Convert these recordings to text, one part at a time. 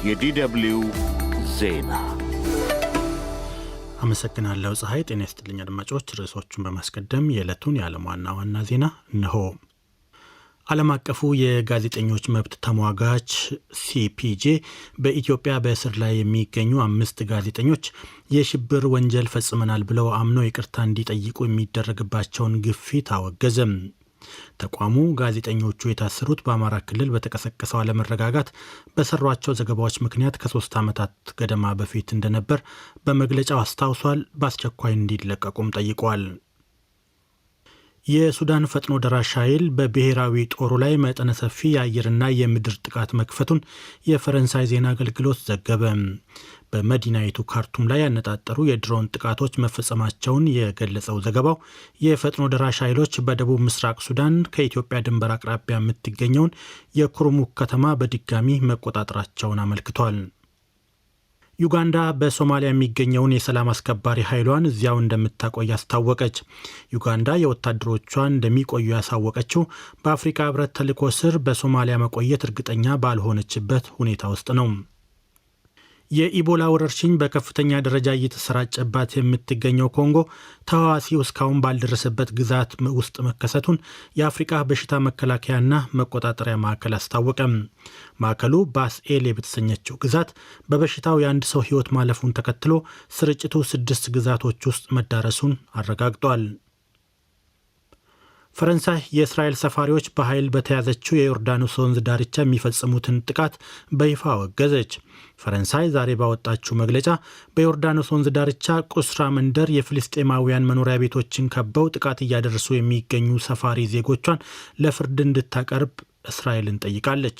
የዲደብሊው ዜና አመሰግናለሁ ፀሐይ። ጤና ይስጥልኝ አድማጮች። ርዕሶቹን በማስቀደም የዕለቱን የዓለም ዋና ዜና እነሆ። ዓለም አቀፉ የጋዜጠኞች መብት ተሟጋች ሲፒጄ በኢትዮጵያ በእስር ላይ የሚገኙ 5 ጋዜጠኞች የሽብር ወንጀል ፈጽመናል ብለው አምነው ይቅርታ እንዲጠይቁ የሚደረግባቸውን ግፊት አወገዘም። ተቋሙ ጋዜጠኞቹ የታሰሩት በአማራ ክልል በተቀሰቀሰው አለመረጋጋት በሰሯቸው ዘገባዎች ምክንያት ከ3 ዓመታት ገደማ በፊት እንደነበር በመግለጫው አስታውሷል። በአስቸኳይ እንዲለቀቁም ጠይቋል። የሱዳን ፈጥኖ ደራሽ ኃይል በብሔራዊ ጦሩ ላይ መጠነ ሰፊ የአየርና የምድር ጥቃት መክፈቱን የፈረንሳይ ዜና አገልግሎት ዘገበ። በመዲናይቱ ካርቱም ላይ ያነጣጠሩ የድሮን ጥቃቶች መፈጸማቸውን የገለጸው ዘገባው የፈጥኖ ደራሽ ኃይሎች በደቡብ ምስራቅ ሱዳን ከኢትዮጵያ ድንበር አቅራቢያ የምትገኘውን የኩርሙክ ከተማ በድጋሚ መቆጣጠራቸውን አመልክቷል። ዩጋንዳ በሶማሊያ የሚገኘውን የሰላም አስከባሪ ኃይሏን እዚያው እንደምታቆይ አስታወቀች። ዩጋንዳ የወታደሮቿን እንደሚቆዩ ያሳወቀችው በአፍሪካ ሕብረት ተልዕኮ ስር በሶማሊያ መቆየት እርግጠኛ ባልሆነችበት ሁኔታ ውስጥ ነው። የኢቦላ ወረርሽኝ በከፍተኛ ደረጃ እየተሰራጨባት የምትገኘው ኮንጎ ተህዋሲው እስካሁን ባልደረሰበት ግዛት ውስጥ መከሰቱን የአፍሪካ በሽታ መከላከያና መቆጣጠሪያ ማዕከል አስታወቀም። ማዕከሉ ባስኤሌ በተሰኘችው ግዛት በበሽታው የአንድ ሰው ሕይወት ማለፉን ተከትሎ ስርጭቱ 6 ግዛቶች ውስጥ መዳረሱን አረጋግጧል። ፈረንሳይ የእስራኤል ሰፋሪዎች በኃይል በተያዘችው የዮርዳኖስ ወንዝ ዳርቻ የሚፈጽሙትን ጥቃት በይፋ አወገዘች። ፈረንሳይ ዛሬ ባወጣችው መግለጫ በዮርዳኖስ ወንዝ ዳርቻ ቁስራ መንደር የፍልስጤማውያን መኖሪያ ቤቶችን ከበው ጥቃት እያደረሱ የሚገኙ ሰፋሪ ዜጎቿን ለፍርድ እንድታቀርብ እስራኤልን ጠይቃለች።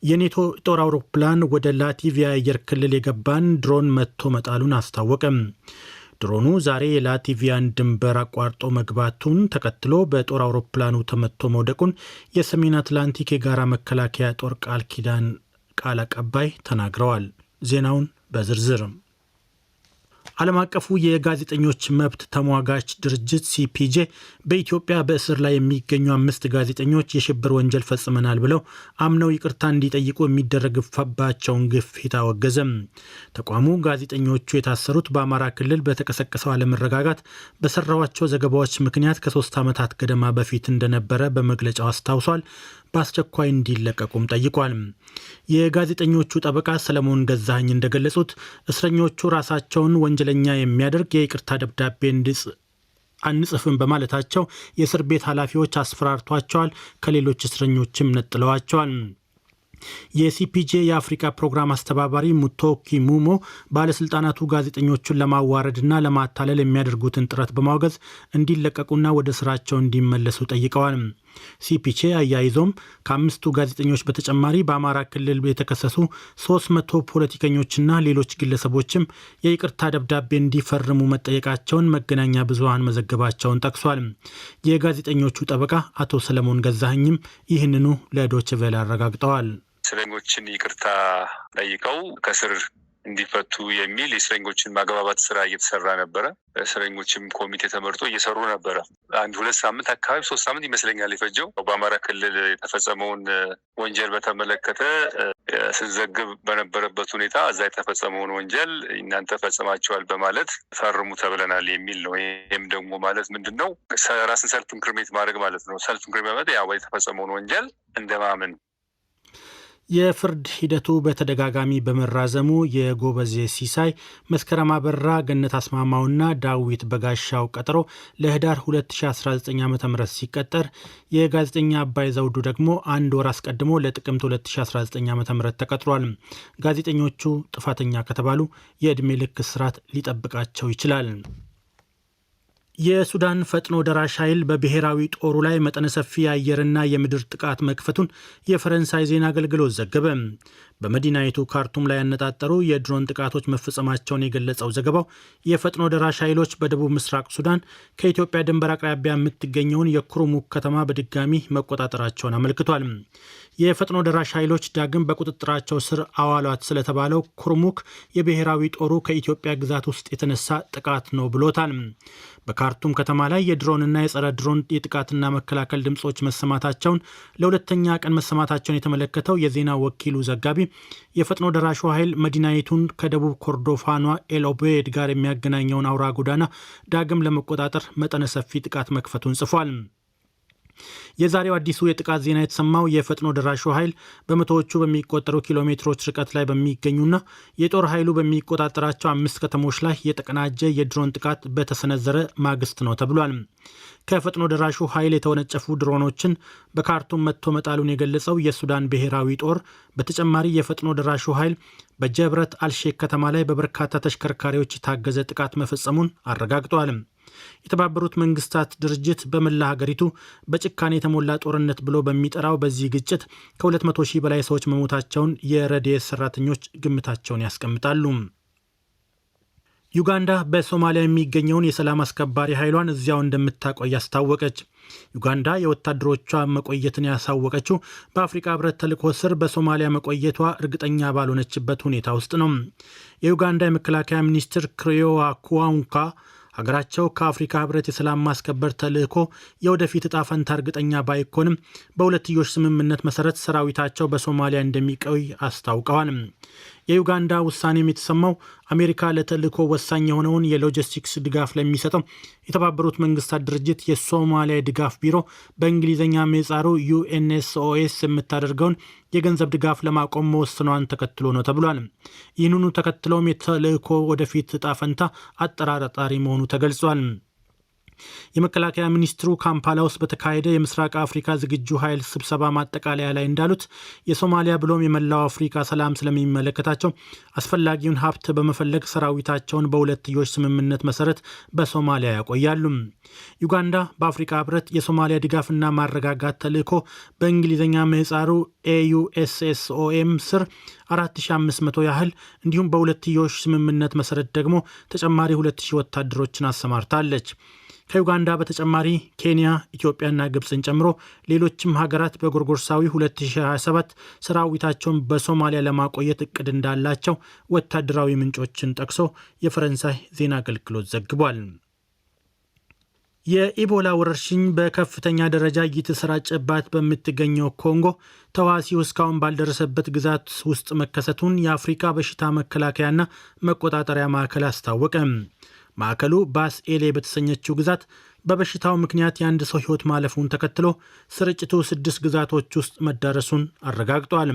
የኔቶ ጦር አውሮፕላን ወደ ላቲቪያ አየር ክልል የገባን ድሮን መትቶ መጣሉን አስታወቀም። ድሮኑ ዛሬ የላቲቪያን ድንበር አቋርጦ መግባቱን ተከትሎ በጦር አውሮፕላኑ ተመቶ መውደቁን የሰሜን አትላንቲክ የጋራ መከላከያ ጦር ቃል ኪዳን ቃል አቀባይ ተናግረዋል። ዜናውን በዝርዝር ዓለም አቀፉ የጋዜጠኞች መብት ተሟጋች ድርጅት ሲፒጄ በኢትዮጵያ በእስር ላይ የሚገኙ 5 ጋዜጠኞች የሽብር ወንጀል ፈጽመናል ብለው አምነው ይቅርታ እንዲጠይቁ የሚደረግባቸውን ግፊት አወገዘም። ተቋሙ ጋዜጠኞቹ የታሰሩት በአማራ ክልል በተቀሰቀሰው አለመረጋጋት በሰራዋቸው ዘገባዎች ምክንያት ከ3 ዓመታት ገደማ በፊት እንደነበረ በመግለጫው አስታውሷል። በአስቸኳይ እንዲለቀቁም ጠይቋል። የጋዜጠኞቹ ጠበቃ ሰለሞን ገዛኸኝ እንደገለጹት እስረኞቹ ራሳቸውን ወንጀለኛ የሚያደርግ የይቅርታ ደብዳቤ አንጽፍም በማለታቸው የእስር ቤት ኃላፊዎች አስፈራርቷቸዋል። ከሌሎች እስረኞችም ነጥለዋቸዋል። የሲፒጄ የአፍሪካ ፕሮግራም አስተባባሪ ሙቶኪ ሙሞ ባለስልጣናቱ ጋዜጠኞቹን ለማዋረድና ለማታለል የሚያደርጉትን ጥረት በማውገዝ እንዲለቀቁና ወደ ስራቸው እንዲመለሱ ጠይቀዋል። ሲፒጄ አያይዞም ከ5ቱ ጋዜጠኞች በተጨማሪ በአማራ ክልል የተከሰሱ 300 ፖለቲከኞችና ሌሎች ግለሰቦችም የይቅርታ ደብዳቤ እንዲፈርሙ መጠየቃቸውን መገናኛ ብዙሃን መዘገባቸውን ጠቅሷል። የጋዜጠኞቹ ጠበቃ አቶ ሰለሞን ገዛኸኝም ይህንኑ ለዶይቼ ቬለ አረጋግጠዋል። እስረኞችን ይቅርታ ጠይቀው ከስር እንዲፈቱ የሚል የእስረኞችን ማግባባት ስራ እየተሰራ ነበረ። እስረኞችም ኮሚቴ ተመርጦ እየሰሩ ነበረ። 1-2 ሳምንት አካባቢ 3 ሳምንት ይመስለኛል የፈጀው። በአማራ ክልል የተፈጸመውን ወንጀል በተመለከተ ስንዘግብ በነበረበት ሁኔታ እዛ የተፈጸመውን ወንጀል እናንተ ፈጽማችኋል በማለት ፈርሙ ተብለናል የሚል ነው። ይህም ደግሞ ማለት ምንድን ነው? ራስን ሰልፍ ኢንክሪሜት ማድረግ ማለት ነው። ሰልፍ ኢንክሪሜት ማለት ያው የተፈጸመውን ወንጀል እንደማመን። የፍርድ ሂደቱ በተደጋጋሚ በመራዘሙ የጎበዜ ሲሳይ፣ መስከረም አበራ፣ ገነት አስማማውና ዳዊት በጋሻው ቀጠሮ ለህዳር 2019 ዓ.ም ሲቀጠር የጋዜጠኛ አባይ ዘውዱ ደግሞ 1 ወር አስቀድሞ ለጥቅምት 2019 ዓ.ም ተቀጥሯል። ጋዜጠኞቹ ጥፋተኛ ከተባሉ የዕድሜ ልክ እስራት ሊጠብቃቸው ይችላል። የሱዳን ፈጥኖ ደራሽ ኃይል በብሔራዊ ጦሩ ላይ መጠነ ሰፊ የአየርና የምድር ጥቃት መክፈቱን የፈረንሳይ ዜና አገልግሎት ዘገበ። በመዲናይቱ ካርቱም ላይ ያነጣጠሩ የድሮን ጥቃቶች መፈጸማቸውን የገለጸው ዘገባው የፈጥኖ ደራሽ ኃይሎች በደቡብ ምስራቅ ሱዳን ከኢትዮጵያ ድንበር አቅራቢያ የምትገኘውን የኩርሙክ ከተማ በድጋሚ መቆጣጠራቸውን አመልክቷል። የፈጥኖ ደራሽ ኃይሎች ዳግም በቁጥጥራቸው ስር አዋሏት ስለተባለው ኩርሙክ የብሔራዊ ጦሩ ከኢትዮጵያ ግዛት ውስጥ የተነሳ ጥቃት ነው ብሎታል። በካርቱም ከተማ ላይ የድሮንና የጸረ ድሮን የጥቃትና መከላከል ድምጾች መሰማታቸውን ለሁለተኛ ቀን መሰማታቸውን የተመለከተው የዜና ወኪሉ ዘጋቢ የፈጥኖ ደራሹ ኃይል መዲናይቱን ከደቡብ ኮርዶፋኗ ኤልኦቤድ ጋር የሚያገናኘውን አውራ ጎዳና ዳግም ለመቆጣጠር መጠነ ሰፊ ጥቃት መክፈቱን ጽፏል። የዛሬው አዲሱ የጥቃት ዜና የተሰማው የፈጥኖ ደራሹ ኃይል በመቶዎቹ በሚቆጠሩ ኪሎ ሜትሮች ርቀት ላይ በሚገኙና የጦር ኃይሉ በሚቆጣጠራቸው 5 ከተሞች ላይ የተቀናጀ የድሮን ጥቃት በተሰነዘረ ማግስት ነው ተብሏል። ከፈጥኖ ደራሹ ኃይል የተወነጨፉ ድሮኖችን በካርቱም መጥቶ መጣሉን የገለጸው የሱዳን ብሔራዊ ጦር በተጨማሪ የፈጥኖ ደራሹ ኃይል በጀብረት አልሼክ ከተማ ላይ በበርካታ ተሽከርካሪዎች የታገዘ ጥቃት መፈጸሙን አረጋግጧል። የተባበሩት መንግስታት ድርጅት በመላ ሀገሪቱ በጭካኔ የተሞላ ጦርነት ብሎ በሚጠራው በዚህ ግጭት ከ200 ሺህ በላይ ሰዎች መሞታቸውን የረድኤት ሰራተኞች ግምታቸውን ያስቀምጣሉ። ዩጋንዳ በሶማሊያ የሚገኘውን የሰላም አስከባሪ ኃይሏን እዚያው እንደምታቆይ አስታወቀች። ዩጋንዳ የወታደሮቿ መቆየትን ያሳወቀችው በአፍሪካ ህብረት ተልዕኮ ስር በሶማሊያ መቆየቷ እርግጠኛ ባልሆነችበት ሁኔታ ውስጥ ነው። የዩጋንዳ የመከላከያ ሚኒስትር ክሪዮዋ ኩዋንካ ሀገራቸው ከአፍሪካ ህብረት የሰላም ማስከበር ተልዕኮ የወደፊት እጣ ፈንታ እርግጠኛ ባይኮንም በሁለትዮሽ ስምምነት መሰረት ሰራዊታቸው በሶማሊያ እንደሚቆይ አስታውቀዋል። የዩጋንዳ ውሳኔም የተሰማው አሜሪካ ለተልዕኮ ወሳኝ የሆነውን የሎጂስቲክስ ድጋፍ ለሚሰጠው የተባበሩት መንግስታት ድርጅት የሶማሊያ ድጋፍ ቢሮ በእንግሊዝኛ ምህጻሩ ዩኤንኤስኦኤስ የምታደርገውን የገንዘብ ድጋፍ ለማቆም መወሰኗን ተከትሎ ነው ተብሏል። ይህንኑ ተከትሎም የተልዕኮ ወደፊት እጣ ፈንታ አጠራጣሪ መሆኑ ተገልጿል። የመከላከያ ሚኒስትሩ ካምፓላ ውስጥ በተካሄደ የምስራቅ አፍሪካ ዝግጁ ኃይል ስብሰባ ማጠቃለያ ላይ እንዳሉት የሶማሊያ ብሎም የመላው አፍሪካ ሰላም ስለሚመለከታቸው አስፈላጊውን ሀብት በመፈለግ ሰራዊታቸውን በሁለትዮሽ ስምምነት መሰረት በሶማሊያ ያቆያሉ። ዩጋንዳ በአፍሪካ ህብረት የሶማሊያ ድጋፍና ማረጋጋት ተልዕኮ በእንግሊዝኛ ምህጻሩ ኤዩኤስኤስኦኤም ስር 4500 ያህል እንዲሁም በሁለትዮሽ ስምምነት መሰረት ደግሞ ተጨማሪ 2000 ወታደሮችን አሰማርታለች። ከዩጋንዳ በተጨማሪ ኬንያ፣ ኢትዮጵያና ግብፅን ጨምሮ ሌሎችም ሀገራት በጎርጎርሳዊ 2027 ሰራዊታቸውን በሶማሊያ ለማቆየት እቅድ እንዳላቸው ወታደራዊ ምንጮችን ጠቅሶ የፈረንሳይ ዜና አገልግሎት ዘግቧል። የኢቦላ ወረርሽኝ በከፍተኛ ደረጃ እየተሰራጨባት በምትገኘው ኮንጎ ተዋሲው እስካሁን ባልደረሰበት ግዛት ውስጥ መከሰቱን የአፍሪካ በሽታ መከላከያና መቆጣጠሪያ ማዕከል አስታወቀ። ማዕከሉ ባስ ኤሌ በተሰኘችው ግዛት በበሽታው ምክንያት የአንድ ሰው ሕይወት ማለፉን ተከትሎ ስርጭቱ 6 ግዛቶች ውስጥ መዳረሱን አረጋግጧል።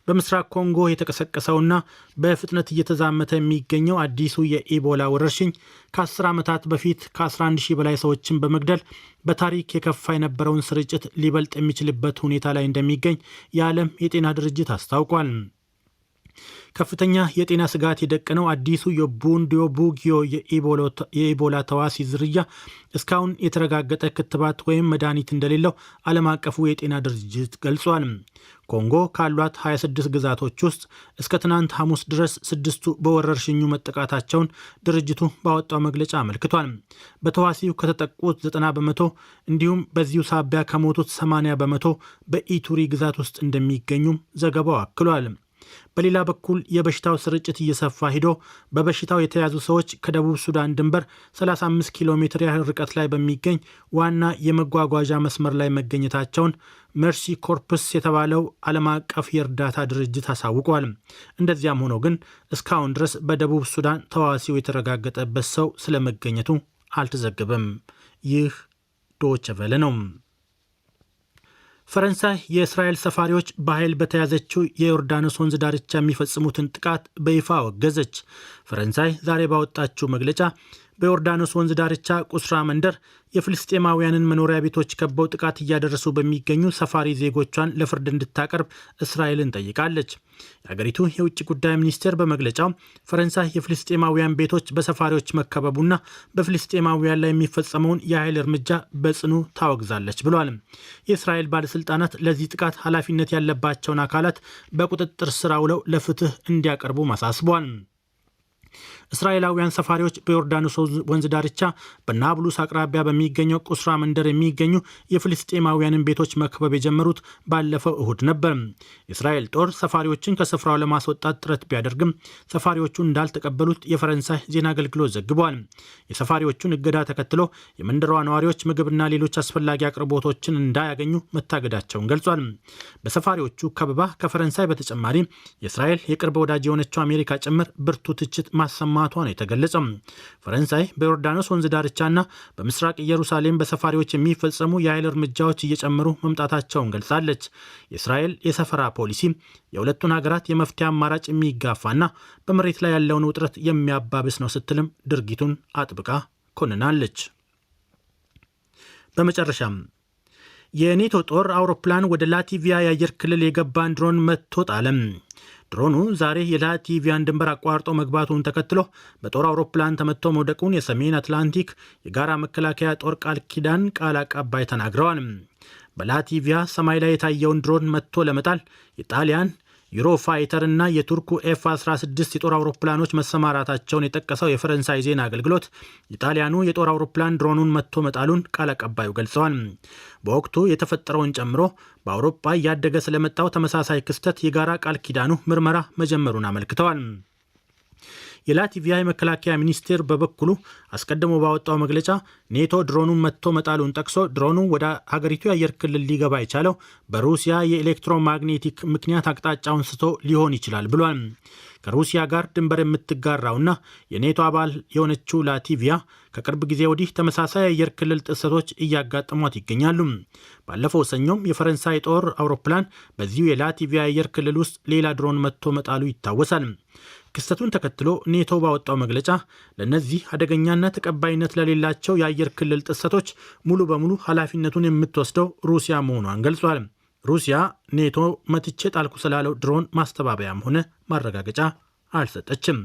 በምስራቅ ኮንጎ የተቀሰቀሰውና በፍጥነት እየተዛመተ የሚገኘው አዲሱ የኢቦላ ወረርሽኝ ከ10 ዓመታት በፊት ከ11 ሺህ በላይ ሰዎችን በመግደል በታሪክ የከፋ የነበረውን ስርጭት ሊበልጥ የሚችልበት ሁኔታ ላይ እንደሚገኝ የዓለም የጤና ድርጅት አስታውቋል። ከፍተኛ የጤና ስጋት የደቀነው አዲሱ የቡንዲቡጊዮ የኢቦላ ተዋሲ ዝርያ እስካሁን የተረጋገጠ ክትባት ወይም መድኃኒት እንደሌለው ዓለም አቀፉ የጤና ድርጅት ገልጿል። ኮንጎ ካሏት 26 ግዛቶች ውስጥ እስከ ትናንት ሐሙስ ድረስ 6ቱ በወረርሽኙ መጠቃታቸውን ድርጅቱ ባወጣው መግለጫ አመልክቷል። በተዋሲው ከተጠቁት 90 በመቶ እንዲሁም በዚሁ ሳቢያ ከሞቱት 80 በመቶ በኢቱሪ ግዛት ውስጥ እንደሚገኙም ዘገባው አክሏል። በሌላ በኩል የበሽታው ስርጭት እየሰፋ ሄዶ በበሽታው የተያዙ ሰዎች ከደቡብ ሱዳን ድንበር 35 ኪሎ ሜትር ያህል ርቀት ላይ በሚገኝ ዋና የመጓጓዣ መስመር ላይ መገኘታቸውን መርሲ ኮርፕስ የተባለው ዓለም አቀፍ የእርዳታ ድርጅት አሳውቋል። እንደዚያም ሆኖ ግን እስካሁን ድረስ በደቡብ ሱዳን ተዋሲው የተረጋገጠበት ሰው ስለመገኘቱ አልተዘገበም። ይህ ዶይቼ ቬለ ነው። ፈረንሳይ የእስራኤል ሰፋሪዎች በኃይል በተያዘችው የዮርዳኖስ ወንዝ ዳርቻ የሚፈጽሙትን ጥቃት በይፋ አወገዘች። ፈረንሳይ ዛሬ ባወጣችው መግለጫ በዮርዳኖስ ወንዝ ዳርቻ ቁስራ መንደር የፍልስጤማውያንን መኖሪያ ቤቶች ከበው ጥቃት እያደረሱ በሚገኙ ሰፋሪ ዜጎቿን ለፍርድ እንድታቀርብ እስራኤልን ጠይቃለች። የአገሪቱ የውጭ ጉዳይ ሚኒስቴር በመግለጫው ፈረንሳይ የፍልስጤማውያን ቤቶች በሰፋሪዎች መከበቡና በፍልስጤማውያን ላይ የሚፈጸመውን የኃይል እርምጃ በጽኑ ታወግዛለች ብሏል። የእስራኤል ባለስልጣናት ለዚህ ጥቃት ኃላፊነት ያለባቸውን አካላት በቁጥጥር ስር አውለው ለፍትህ እንዲያቀርቡ አሳስቧል። እስራኤላውያን ሰፋሪዎች በዮርዳኖስ ወንዝ ዳርቻ በናብሉስ አቅራቢያ በሚገኘው ቁስራ መንደር የሚገኙ የፍልስጤማውያንን ቤቶች መክበብ የጀመሩት ባለፈው እሁድ ነበር። የእስራኤል ጦር ሰፋሪዎችን ከስፍራው ለማስወጣት ጥረት ቢያደርግም ሰፋሪዎቹ እንዳልተቀበሉት የፈረንሳይ ዜና አገልግሎት ዘግቧል። የሰፋሪዎቹን እገዳ ተከትሎ የመንደሯ ነዋሪዎች ምግብና ሌሎች አስፈላጊ አቅርቦቶችን እንዳያገኙ መታገዳቸውን ገልጿል። በሰፋሪዎቹ ከበባ ከፈረንሳይ በተጨማሪ የእስራኤል የቅርብ ወዳጅ የሆነችው አሜሪካ ጭምር ብርቱ ትችት ማሰማቷ ነው የተገለጸው። ፈረንሳይ በዮርዳኖስ ወንዝ ዳርቻና በምስራቅ ኢየሩሳሌም በሰፋሪዎች የሚፈጸሙ የኃይል እርምጃዎች እየጨመሩ መምጣታቸውን ገልጻለች። የእስራኤል የሰፈራ ፖሊሲ የሁለቱን ሀገራት የመፍትሄ አማራጭ የሚጋፋና በመሬት ላይ ያለውን ውጥረት የሚያባብስ ነው ስትልም ድርጊቱን አጥብቃ ኮንናለች። በመጨረሻም የኔቶ ጦር አውሮፕላን ወደ ላቲቪያ የአየር ክልል የገባን ድሮን መትቶ ጣለም። ድሮኑ ዛሬ የላቲቪያን ድንበር አቋርጦ መግባቱን ተከትሎ በጦር አውሮፕላን ተመቶ መውደቁን የሰሜን አትላንቲክ የጋራ መከላከያ ጦር ቃል ኪዳን ቃል አቀባይ ተናግረዋል። በላቲቪያ ሰማይ ላይ የታየውን ድሮን መትቶ ለመጣል የጣሊያን ዩሮፋይተር እና የቱርኩ ኤፍ-16 የጦር አውሮፕላኖች መሰማራታቸውን የጠቀሰው የፈረንሳይ ዜና አገልግሎት የጣሊያኑ የጦር አውሮፕላን ድሮኑን መትቶ መጣሉን ቃል አቀባዩ ገልጸዋል። በወቅቱ የተፈጠረውን ጨምሮ በአውሮፓ እያደገ ስለመጣው ተመሳሳይ ክስተት የጋራ ቃል ኪዳኑ ምርመራ መጀመሩን አመልክተዋል። የላቲቪያ የመከላከያ ሚኒስቴር በበኩሉ አስቀድሞ ባወጣው መግለጫ ኔቶ ድሮኑን መትቶ መጣሉን ጠቅሶ ድሮኑ ወደ ሀገሪቱ የአየር ክልል ሊገባ የቻለው በሩሲያ የኤሌክትሮማግኔቲክ ምክንያት አቅጣጫውን ስቶ ሊሆን ይችላል ብሏል። ከሩሲያ ጋር ድንበር የምትጋራውና የኔቶ አባል የሆነችው ላቲቪያ ከቅርብ ጊዜ ወዲህ ተመሳሳይ የአየር ክልል ጥሰቶች እያጋጠሟት ይገኛሉ። ባለፈው ሰኞም የፈረንሳይ ጦር አውሮፕላን በዚሁ የላቲቪያ የአየር ክልል ውስጥ ሌላ ድሮን መትቶ መጣሉ ይታወሳል። ክስተቱን ተከትሎ ኔቶ ባወጣው መግለጫ ለእነዚህ አደገኛና ተቀባይነት ለሌላቸው የአየር ክልል ጥሰቶች ሙሉ በሙሉ ኃላፊነቱን የምትወስደው ሩሲያ መሆኗን ገልጿል። ሩሲያ ኔቶ መትቼ ጣልኩ ስላለው ድሮን ማስተባበያም ሆነ ማረጋገጫ አልሰጠችም።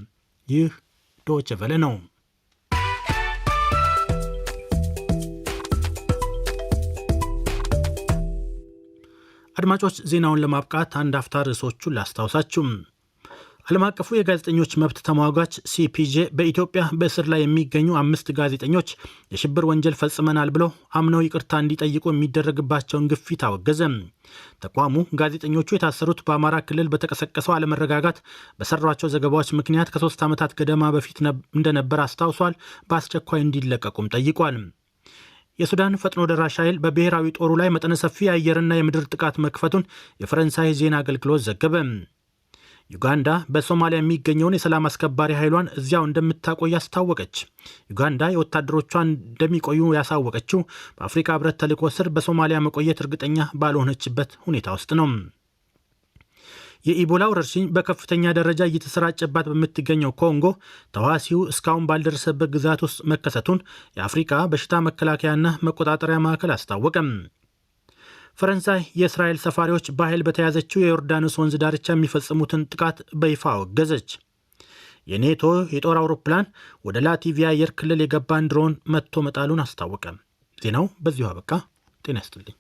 ይህ ዶይቼ ቬለ ነው። አድማጮች፣ ዜናውን ለማብቃት አንድ አፍታ ርዕሶቹን ላስታውሳችሁ። ዓለም አቀፉ የጋዜጠኞች መብት ተሟጋች ሲፒጄ በኢትዮጵያ በእስር ላይ የሚገኙ 5 ጋዜጠኞች የሽብር ወንጀል ፈጽመናል ብለው አምነው ይቅርታ እንዲጠይቁ የሚደረግባቸውን ግፊት አወገዘ። ተቋሙ ጋዜጠኞቹ የታሰሩት በአማራ ክልል በተቀሰቀሰው አለመረጋጋት በሰሯቸው ዘገባዎች ምክንያት ከ3 ዓመታት ገደማ በፊት እንደነበር አስታውሷል። በአስቸኳይ እንዲለቀቁም ጠይቋል። የሱዳን ፈጥኖ ደራሽ ኃይል በብሔራዊ ጦሩ ላይ መጠነ ሰፊ የአየርና የምድር ጥቃት መክፈቱን የፈረንሳይ ዜና አገልግሎት ዘገበ። ዩጋንዳ በሶማሊያ የሚገኘውን የሰላም አስከባሪ ኃይሏን እዚያው እንደምታቆይ አስታወቀች። ዩጋንዳ የወታደሮቿን እንደሚቆዩ ያሳወቀችው በአፍሪካ ሕብረት ተልዕኮ ስር በሶማሊያ መቆየት እርግጠኛ ባልሆነችበት ሁኔታ ውስጥ ነው። የኢቦላ ወረርሽኝ በከፍተኛ ደረጃ እየተሰራጨባት በምትገኘው ኮንጎ ተዋሲው እስካሁን ባልደረሰበት ግዛት ውስጥ መከሰቱን የአፍሪካ በሽታ መከላከያና መቆጣጠሪያ ማዕከል አስታወቀም። ፈረንሳይ የእስራኤል ሰፋሪዎች በኃይል በተያዘችው የዮርዳኖስ ወንዝ ዳርቻ የሚፈጽሙትን ጥቃት በይፋ አወገዘች። የኔቶ የጦር አውሮፕላን ወደ ላቲቪያ አየር ክልል የገባን ድሮን መትቶ መጣሉን አስታወቀ። ዜናው በዚሁ አበቃ። ጤና ይስጥልኝ።